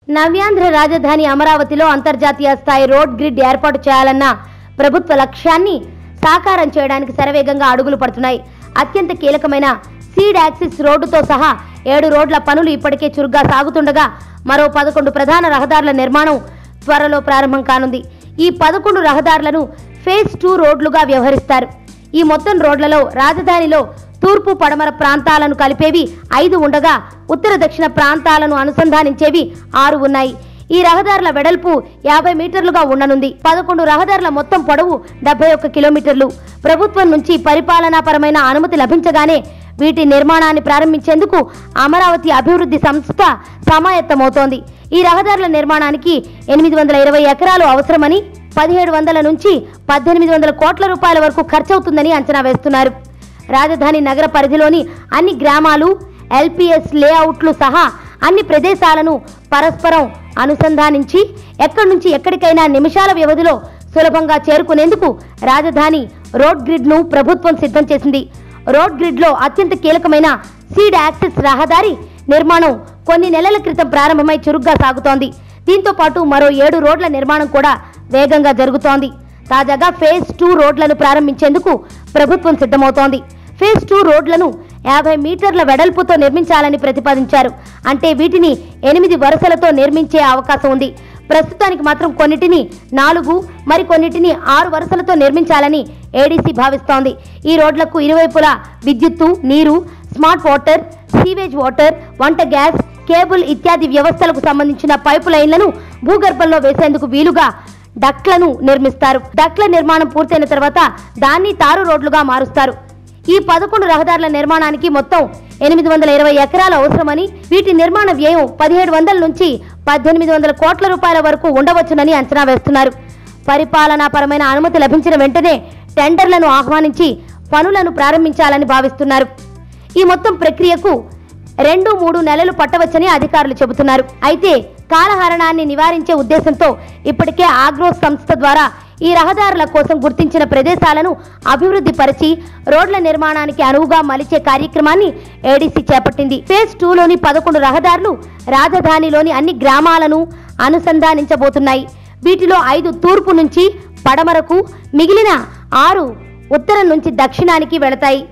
నవ్యాంధ్ర రాజధాని అమరావతిలో అంతర్జాతీయ స్థాయి రోడ్ గ్రిడ్ ఏర్పాటు చేయాలన్న ప్రభుత్వ లక్ష్యాన్ని సాకారం చేయడానికి శరవేగంగా అడుగులు పడుతున్నాయి. అత్యంత కీలకమైన సీడ్ యాక్సిస్ రోడ్డుతో సహా 7 రోడ్ల పనులు ఇప్పటికే చురుగ్గా సాగుతుండగా మరో 11 ప్రధాన రహదారుల నిర్మాణం త్వరలో ప్రారంభం కానుంది. ఈ 11 రహదారులను ఫేజ్ 2 రోడ్లుగా వ్యవహరిస్తారు. ఈ మొత్తం రోడ్లలో రాజధానిలో తూర్పు పడమర ప్రాంతాలను కలిపేవి 5 ఉండగా ఉత్తర దక్షిణ ప్రాంతాలను అనుసంధానించేవి 6 ఉన్నాయి. ఈ రహదారుల వెడల్పు 50 మీటర్లుగా ఉండనుంది. 11 రహదారుల మొత్తం పొడవు 71 కిలోమీటర్లు. ప్రభుత్వం నుంచి పరిపాలనాపరమైన అనుమతి లభించగానే వీటి నిర్మాణాన్ని ప్రారంభించేందుకు అమరావతి అభివృద్ధి సంస్థ సమాయత్తమవుతోంది. ఈ రహదారుల నిర్మాణానికి 820 ఎకరాలు అవసరమని, 1700 నుంచి 1800 కోట్ల రూపాయల వరకు ఖర్చవుతుందని అంచనా వేస్తున్నారు. రాజధాని నగర పరిధిలోని అన్ని గ్రామాలు, ఎల్పిఎస్ లేఅవుట్లు సహా అన్ని ప్రదేశాలను పరస్పరం అనుసంధానించి ఎక్కడి నుంచి ఎక్కడికైనా నిమిషాల వ్యవధిలో సులభంగా చేరుకునేందుకు రాజధాని రోడ్ గ్రిడ్ను ప్రభుత్వం సిద్ధం చేసింది. రోడ్ గ్రిడ్లో అత్యంత కీలకమైన సీడ్ యాక్సిస్ రహదారి నిర్మాణం కొన్ని నెలల క్రితం ప్రారంభమై చురుగ్గా సాగుతోంది. దీంతో పాటు మరో 7 రోడ్ల నిర్మాణం కూడా వేగంగా జరుగుతోంది. తాజాగా ఫేజ్ 2 రోడ్లను ప్రారంభించేందుకు ప్రభుత్వం సిద్ధమవుతోంది. ఫేజ్ 2 రోడ్లను 50 మీటర్ల వెడల్పుతో నిర్మించాలని ప్రతిపాదించారు. అంటే వీటిని 8 వరుసలతో నిర్మించే అవకాశం ఉంది. ప్రస్తుతానికి మాత్రం కొన్నిటిని 4, మరికొన్నిటిని 6 వరుసలతో నిర్మించాలని ఏడీసీ భావిస్తోంది. ఈ రోడ్లకు ఇరువైపులా విద్యుత్తు, నీరు, స్మార్ట్ వాటర్, సీవేజ్ వాటర్, వంట గ్యాస్, కేబుల్ ఇత్యాది వ్యవస్థలకు సంబంధించిన పైపు లైన్లను భూగర్భంలో వేసేందుకు వీలుగా డక్లను నిర్మిస్తారు. డక్ల నిర్మాణం పూర్తయిన తర్వాత దాన్ని తారు రోడ్లుగా మారుస్తారు. ఈ 11 రహదారుల నిర్మాణానికి మొత్తం 820 ఎకరాలు అవసరమని, వీటి నిర్మాణ వ్యయం 1700 నుంచి 1800 కోట్ల రూపాయల వరకు ఉండవచ్చునని అంచనా వేస్తున్నారు. పరిపాలనాపరమైన అనుమతి లభించిన వెంటనే టెండర్లను ఆహ్వానించి పనులను ప్రారంభించాలని భావిస్తున్నారు. ఈ మొత్తం ప్రక్రియకు 2-3 నెలలు పట్టవచ్చని అధికారులు చెబుతున్నారు. అయితే కాలహరణాన్ని నివారించే ఉద్దేశంతో ఇప్పటికే ఆగ్రోస్ సంస్థ ద్వారా ఈ రహదారుల కోసం గుర్తించిన ప్రదేశాలను అభివృద్ధి పరిచి రోడ్ల నిర్మాణానికి అనువుగా మలిచే కార్యక్రమాన్ని ఏడీసీ చేపట్టింది. ఫేజ్ 2లోని 11 రహదారులు రాజధానిలోని అన్ని గ్రామాలను అనుసంధానించబోతున్నాయి. వీటిలో 5 తూర్పు నుంచి పడమరకు, మిగిలిన 6 ఉత్తరం నుంచి దక్షిణానికి వెళతాయి.